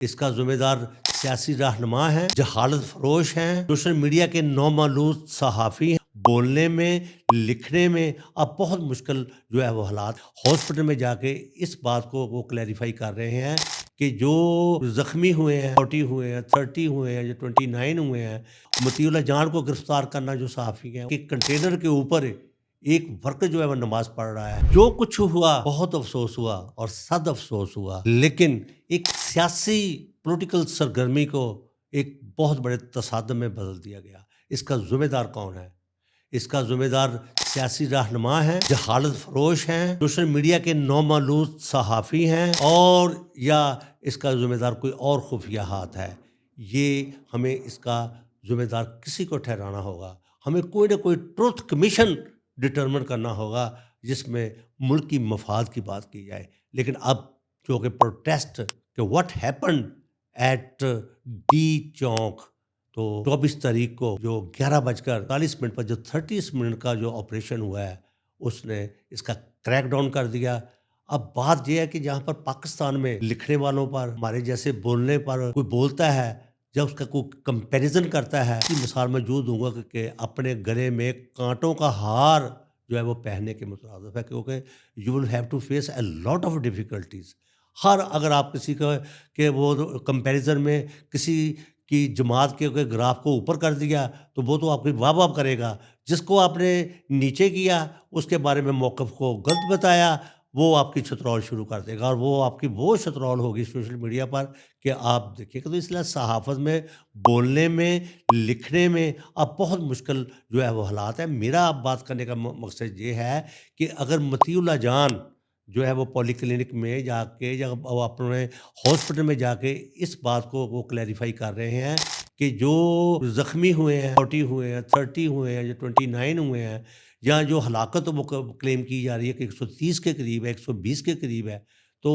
اس کا ذمہ دار سیاسی رہنما ہیں، جہالت فروش ہیں، سوشل میڈیا کے نومولود صحافی ہیں۔ بولنے میں، لکھنے میں اب بہت مشکل جو ہے وہ حالات۔ ہاسپٹل میں جا کے اس بات کو وہ کلیریفائی کر رہے ہیں کہ جو زخمی ہوئے ہیں، 40 ہوئے ہیں، 30 ہوئے ہیں، جو 29 ہوئے ہیں، مطیع اللہ جان کو گرفتار کرنا جو صحافی ہیں، کہ کنٹینر کے اوپر ایک ورکر جو ہے وہ نماز پڑھ رہا ہے۔ جو کچھ ہوا بہت افسوس ہوا اور صد افسوس ہوا، لیکن ایک سیاسی پولیٹیکل سرگرمی کو ایک بہت بڑے تصادم میں بدل دیا گیا۔ اس کا ذمہ دار کون ہے؟ اس کا ذمہ دار سیاسی رہنما ہیں، جہالت فروش ہیں، سوشل میڈیا کے نومولود صحافی ہیں، اور یا اس کا ذمہ دار کوئی اور خفیہ ہاتھ ہے۔ یہ ہمیں اس کا ذمہ دار کسی کو ٹھہرانا ہوگا۔ ہمیں کوئی نہ کوئی ٹروتھ کمیشن ڈٹرمن کرنا ہوگا جس میں ملک کی مفاد کی بات کی جائے۔ لیکن اب جو کہ پروٹیسٹ کہ واٹ ہیپنڈ ایٹ ڈی چوک، تو 24 تاریخ کو جو 11:40 پر جو 30 منٹ کا جو آپریشن ہوا ہے، اس نے اس کا کریک ڈاؤن کر دیا۔ اب بات یہ ہے کہ جہاں پر پاکستان میں لکھنے والوں پر، ہمارے جیسے بولنے پر کوئی بولتا ہے، جب اس کا کوئی کمپیریزن کرتا ہے، کی مثال موجود ہوں گا کہ اپنے گلے میں کانٹوں کا ہار جو ہے وہ پہننے کے مترادف ہے، کیونکہ you will have to face a lot of difficulties. اگر آپ کسی کا کہ وہ کمپیریزن میں کسی کی جماعت کے گراف کو اوپر کر دیا تو وہ تو آپ کی واہ واہ کرے گا، جس کو آپ نے نیچے کیا اس کے بارے میں موقف کو غلط بتایا، وہ آپ کی چھترول شروع کر دے گا، اور وہ آپ کی وہ چھترول ہوگی سوشل میڈیا پر کہ آپ دیکھیں کہ تو اس لیے صحافت میں، بولنے میں، لکھنے میں اب بہت مشکل جو ہے وہ حالات ہیں۔ میرا اب بات کرنے کا مقصد یہ ہے کہ اگر مطیع اللہ جان جو ہے وہ پولی کلینک میں جا کے یا وہ اپنے ہاسپٹل میں جا کے اس بات کو وہ کلیریفائی کر رہے ہیں کہ جو زخمی ہوئے ہیں، 40 ہوئے ہیں، 30 ہوئے ہیں، جو 29 ہوئے ہیں، یا جو ہلاکت وہ کلیم کی جا رہی ہے کہ 130 کے قریب ہے، 120 کے قریب ہے، تو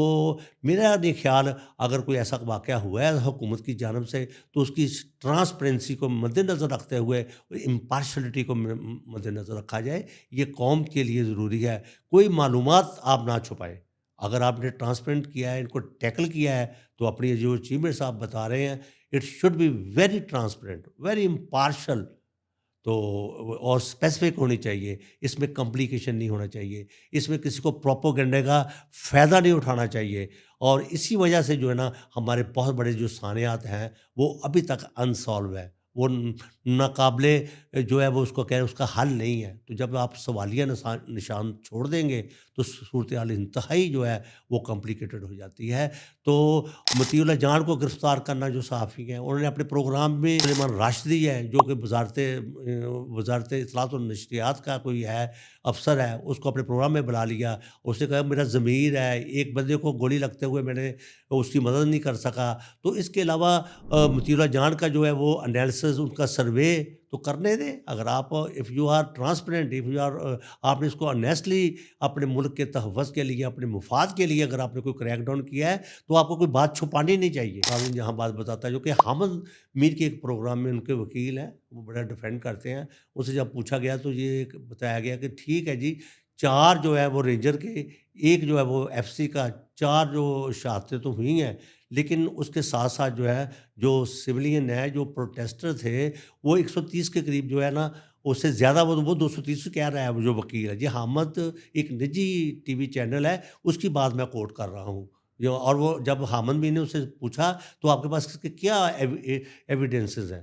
میرا نہیں خیال اگر کوئی ایسا واقعہ ہوا ہے حکومت کی جانب سے تو اس کی ٹرانسپیرنسی کو مد نظر رکھتے ہوئے، امپارشلٹی کو مد نظر رکھا جائے۔ یہ قوم کے لیے ضروری ہے۔ کوئی معلومات آپ نہ چھپائیں۔ اگر آپ نے ٹرانسپیرنٹ کیا ہے، ان کو ٹیکل کیا ہے، تو اپنی جو اچیومنٹس آپ بتا رہے ہیں، it should be very transparent, very impartial, تو اور اسپیسیفک ہونی چاہیے۔ اس میں کمپلیکیشن نہیں ہونا چاہیے، اس میں کسی کو پروپوگنڈے کا فائدہ نہیں اٹھانا چاہیے، اور اسی وجہ سے جو ہے نا ہمارے بہت بڑے جو سانحات ہیں وہ ابھی تک انسالو ہے، وہ ناقابل جو ہے وہ اس کو کہہ رہے اس کا حل نہیں ہے۔ تو جب آپ سوالیہ نشان چھوڑ دیں گے تو صورتحال انتہائی جو ہے وہ کمپلیکیٹڈ ہو جاتی ہے۔ تو مطیع اللہ جان کو گرفتار کرنا جو صحافی ہیں، انہوں نے اپنے پروگرام میں سلیمان راشدی ہے جو کہ وزارت اطلاعات و نشریات کا کوئی ہے، افسر ہے، اس کو اپنے پروگرام میں بلا لیا۔ اس نے کہا میرا ضمیر ہے، ایک بندے کو گولی لگتے ہوئے میں نے اس کی مدد نہیں کر سکا۔ تو اس کے علاوہ مطیع اللہ جان کا جو ہے وہ انالیسز، ان کا سروے تو کرنے دیں۔ اگر آپ if you are transparent, if you are آپ نے اس کو انیسٹلی اپنے ملک کے تحفظ کے لیے، اپنے مفاد کے لیے اگر آپ نے کوئی کریک ڈاؤن کیا ہے تو آپ کو کوئی بات چھپانی نہیں چاہیے۔ قانون جہاں بات بتاتا ہے، جو کہ حامد میر کے ایک پروگرام میں ان کے وکیل ہیں، وہ بڑا ڈیفینڈ کرتے ہیں، ان سے جب پوچھا گیا تو یہ بتایا گیا کہ ٹھیک ہے جی، 4 جو ہے وہ رینجر کے، ایک جو ہے وہ ایف سی کا، 4 جو شہادتیں تو ہوئی ہیں، لیکن اس کے ساتھ ساتھ جو ہے جو سولین ہے، جو پروٹیسٹر تھے، وہ 130 کے قریب جو ہے نا، اس سے زیادہ وہ 230 کہہ رہا ہے جو وکیل ہے جی۔ حامد ایک نجی ٹی وی چینل ہے، اس کی بات میں کوٹ کر رہا ہوں اور وہ جب حامد بھی نے اس سے پوچھا تو آپ کے پاس اس کے کیا ایویڈنسز ہیں،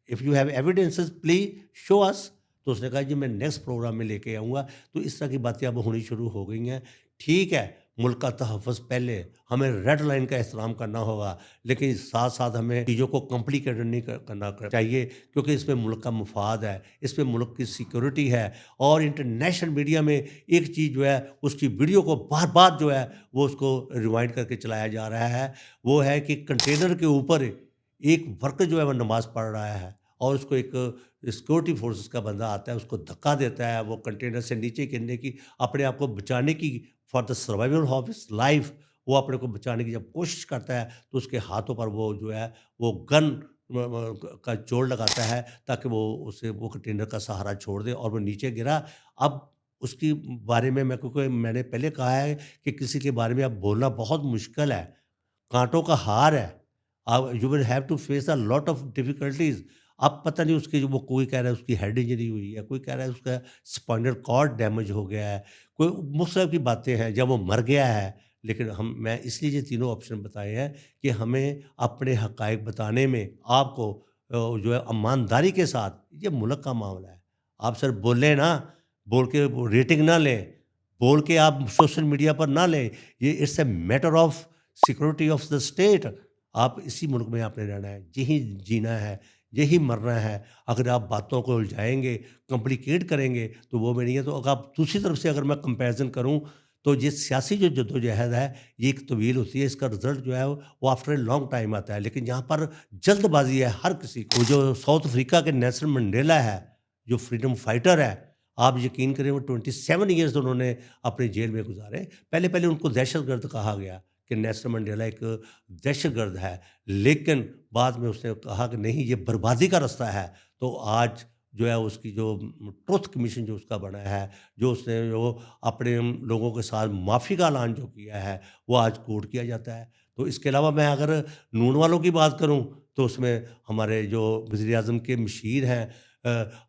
if you have evidences please show us. تو اس نے کہا جی میں نیکسٹ پروگرام میں لے کے آؤں گا۔ تو اس طرح کی باتیں اب ہونی شروع ہو گئی ہیں۔ ٹھیک ہے، ملک کا تحفظ پہلے، ہمیں ریڈ لائن کا احترام کرنا ہوگا، لیکن ساتھ ساتھ ہمیں چیزوں کو کمپلیکیٹڈ نہیں کرنا چاہیے، کیونکہ اس میں ملک کا مفاد ہے، اس میں ملک کی سیکورٹی ہے۔ اور انٹرنیشنل میڈیا میں ایک چیز جو ہے اس کی ویڈیو کو بار بار جو ہے وہ اس کو ریوائنڈ کر کے چلایا جا رہا ہے، وہ ہے کہ کنٹینر کے اوپر ایک ورکر جو ہے وہ نماز پڑھ رہا ہے، اور اس کو ایک سیکورٹی فورسز کا بندہ آتا ہے، اس کو دھکا دیتا ہے، وہ کنٹینر سے نیچے گرنے کی، اپنے آپ کو بچانے کی، for the survival of his life, وہ اپنے کو بچانے کی جب کوشش کرتا ہے تو اس کے ہاتھوں پر وہ جو ہے وہ گن کا جوڑ لگاتا ہے تاکہ وہ اسے وہ کنٹینر کا سہارا چھوڑ دے، اور وہ نیچے گرا۔ اب اس کی بارے میں کیونکہ میں نے پہلے کہا ہے کہ کسی کے بارے میں اب بولنا بہت مشکل ہے، کانٹوں کا ہار ہے، you will have to face a lot of difficulties. अब पता नहीं उसकी जो वो कोई कह रहा है उसकी हेड इंजरी हुई है, कोई कह रहा है उसका स्पाइनल कॉर्ड डैमेज हो गया है, कोई मुख्तलिफ की बातें हैं, जब वो मर गया है। लेकिन हम मैं इसलिए ये तीनों ऑप्शन बताए हैं कि हमें अपने हक़ाइक़ बताने में आपको जो है ईमानदारी के साथ, ये मुल्क का मामला है। आप सिर्फ बोलें ना, बोल के वो रेटिंग ना लें, बोल के आप सोशल मीडिया पर ना लें। ये it's a matter of security of the state. आप इसी मुल्क में आपने रहना है, यहीं जीना है, यही मरना है। अगर आप बातों को उलझाएँगे, कॉम्प्लिकेट करेंगे, तो वो में नहीं है। तो अगर आप दूसरी तरफ से अगर मैं कंपैरिज़न करूँ, तो ये सियासी जो जद्दोजहद है, ये एक तवील होती है। इसका रिज़ल्ट जो है वो आफ्टर ए लॉन्ग टाइम आता है। लेकिन यहाँ पर जल्दबाज़ी है हर किसी को। जो साउथ अफ्रीका के नेल्सन मंडेला है, जो फ्रीडम फाइटर है, आप यकीन करें वो 27 ईयर्स उन्होंने अपनी जेल में गुज़ारे। पहले-पहले उनको दहशतगर्द कहा गया कि नेल्सन मंडेला एक दहशतगर्द है। लेकिन बाद में उसने कहा कि नहीं, ये बर्बादी का रास्ता है। तो आज जो है उसकी जो ट्रुथ कमीशन जो उसका बना है, जो उसने जो अपने लोगों के साथ माफ़ी का ऐलान जो किया है, वो आज कोट किया जाता है। तो इसके अलावा मैं अगर नून वालों की बात करूँ, तो उसमें हमारे जो वज़ीर-ए-आज़म के मशीर हैं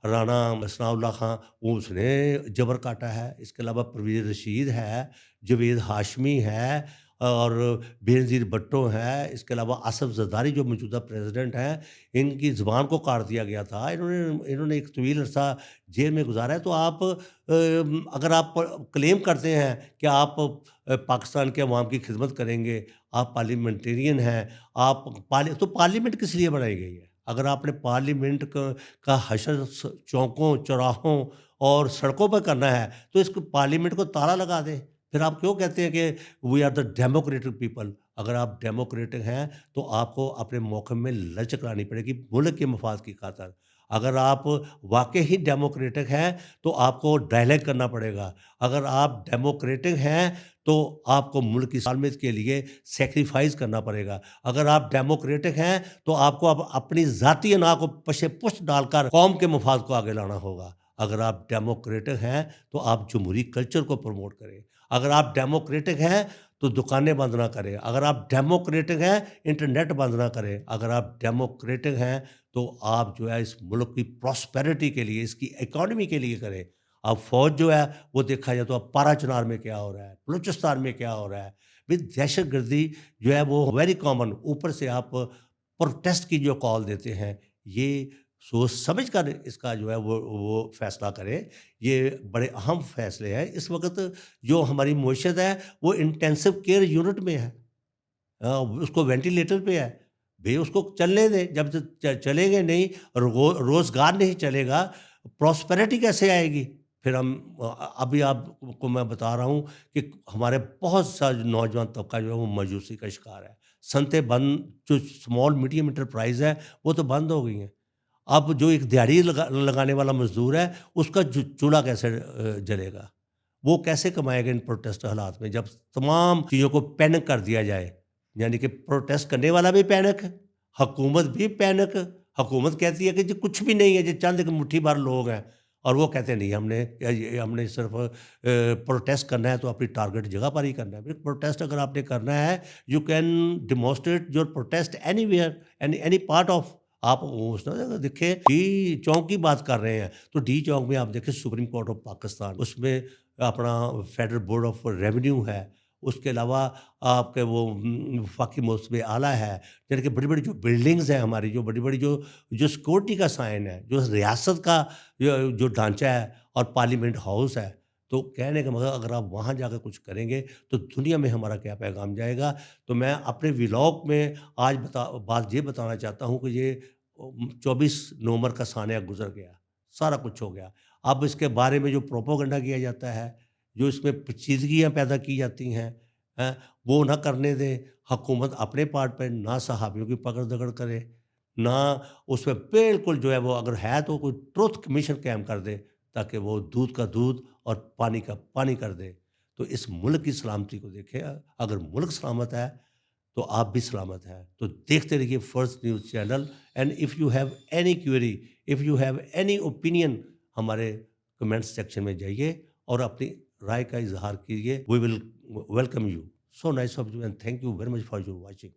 राणा सनाउल्लाह खां, वो उसने जबर काटा है। इसके अलावा परवेज़ रशीद है, जावेद हाशमी है और बेनज़ीर भुट्टो है। इसके अलावा असफ़ ज़रदारी जो मौजूदा प्रेसिडेंट हैं, इनकी ज़ुबान को काट दिया गया था। इन्होंने इन्होंने एक तवील अरसा जेल में गुज़ारा है। तो आप अगर आप क्लेम करते हैं कि आप पाकिस्तान के अवाम की खिदमत करेंगे, आप पार्लियामेंटेरियन हैं, आप तो पार्लियामेंट किस लिए बनाई गई है? अगर आपने पार्लियामेंट का हशर चौकों, चौराहों और सड़कों पर करना है, तो इसको पार्लियामेंट को ताला लगा दें। फिर आप क्यों कहते हैं कि we are the democratic people? अगर आप डेमोक्रेटिक हैं, तो आपको अपने मौक़िफ़ में लचक लानी पड़ेगी मुल्क के मफाद की खातिर। अगर आप वाक़ई ही डेमोक्रेटिक हैं, तो आपको डायलॉग करना पड़ेगा। अगर आप डेमोक्रेटिक हैं, तो आपको मुल्क की सालमियत के लिए सैक्रिफ़ाइस करना पड़ेगा। अगर आप डेमोक्रेटिक हैं, तो आपको अब अपनी ज़ाती अना को पशे-पुश्त डालकर कौम के मफाद को आगे लाना होगा। अगर आप डेमोक्रेटिक हैं, तो आप जमहूरी कल्चर को प्रमोट करें। अगर आप डेमोक्रेटिक हैं, तो दुकानें बंद ना करें। अगर आप डेमोक्रेटिक हैं, इंटरनेट बंद ना करें। अगर आप डेमोक्रेटिक हैं, तो आप जो है इस मुल्क की प्रॉस्पेरिटी के लिए, इसकी इकॉनमी के लिए करें। अब फ़ौज जो है, वो देखा जाए तो अब पारा-चनार में क्या हो रहा है, बलूचिस्तान में क्या हो रहा है। भई दहशतगर्दी जो है वो वेरी कॉमन, ऊपर से आप प्रोटेस्ट की जो कॉल देते हैं, ये सोच समझ कर इसका जो है वो फ़ैसला करें। ये बड़े अहम फ़ैसले हैं। इस वक़्त जो हमारी मईशत है, वो इंटेंसिव केयर यूनिट में है। उसको वेंटिलेटर पे है। भई उसको चलने दें, जब तक चलेंगे नहीं, रोज़गार नहीं चलेगा, प्रॉस्पेरिटी कैसे आएगी? फिर हम अभी आपको मैं बता रहा हूँ कि हमारे बहुत सा नौजवान तबका जो है वो मायूसी का शिकार है। सनतें बंद, जो स्मॉल मीडियम एंटरप्राइज़ है, वो तो बंद हो गई हैं। अब जो एक दिहाड़ी लगाने वाला मज़दूर है, उसका चूल्हा कैसे जलेगा? वो कैसे कमाएगा इन प्रोटेस्ट हालात में, जब तमाम चीज़ों को पैनिक कर दिया जाए। यानी कि प्रोटेस्ट करने वाला भी पैनिक, हुकूमत भी पैनिक। हुकूमत कहती है कि जी कुछ भी नहीं है, जी चंद एक मुट्ठी भर लोग हैं, और वो कहते हैं नहीं, हमने सिर्फ प्रोटेस्ट करना है तो अपनी टारगेट जगह पर ही करना है। प्रोटेस्ट अगर आपने करना है, you can demonstrate your protest anywhere, any part of. आप उस ना देखें, डी चौक की बात कर रहे हैं, तो डी चौक में आप देखें सुप्रीम कोर्ट ऑफ पाकिस्तान, उसमें अपना फेडरल बोर्ड ऑफ रेवेन्यू है। उसके अलावा आपके वो वफाकी मौसम आला है। यानी कि बड़ी-बड़ी जो बिल्डिंग्स हैं हमारी, जो बड़ी-बड़ी जो सिक्योरिटी का साइन है, जो रियासत का जो ढांचा है, और पार्लियामेंट हाउस है। तो कहने का मतलब, अगर आप वहाँ जाकर कुछ करेंगे, तो दुनिया में हमारा क्या पैगाम जाएगा। तो मैं अपने व्लॉग में आज बात ये बताना चाहता हूँ कि ये 24 नवंबर का सानिया गुज़र गया, सारा कुछ हो गया। अब इसके बारे में जो प्रोपेगेंडा किया जाता है, जो इसमें पेचीदगियाँ पैदा की जाती हैं, हैं, वो ना करने दें। हुकूमत अपने पार्ट पे ना सहाफ़ियों की पकड़-दकड़ करे, ना उसमें बिल्कुल जो है वो, अगर है तो कोई ट्रुथ कमीशन कायम कर दे, ताकि वो दूध का दूध और पानी का पानी कर दे। तो इस मुल्क की सलामती को देखें, अगर मुल्क सलामत है, तो आप भी सलामत हैं। तो देखते रहिए first news channel. And if you have any query, if you have any opinion, हमारे कमेंट सेक्शन में जाइए और अपनी राय का इज़हार कीजिए। We will welcome you. So nice of you, and thank you very much for your watching.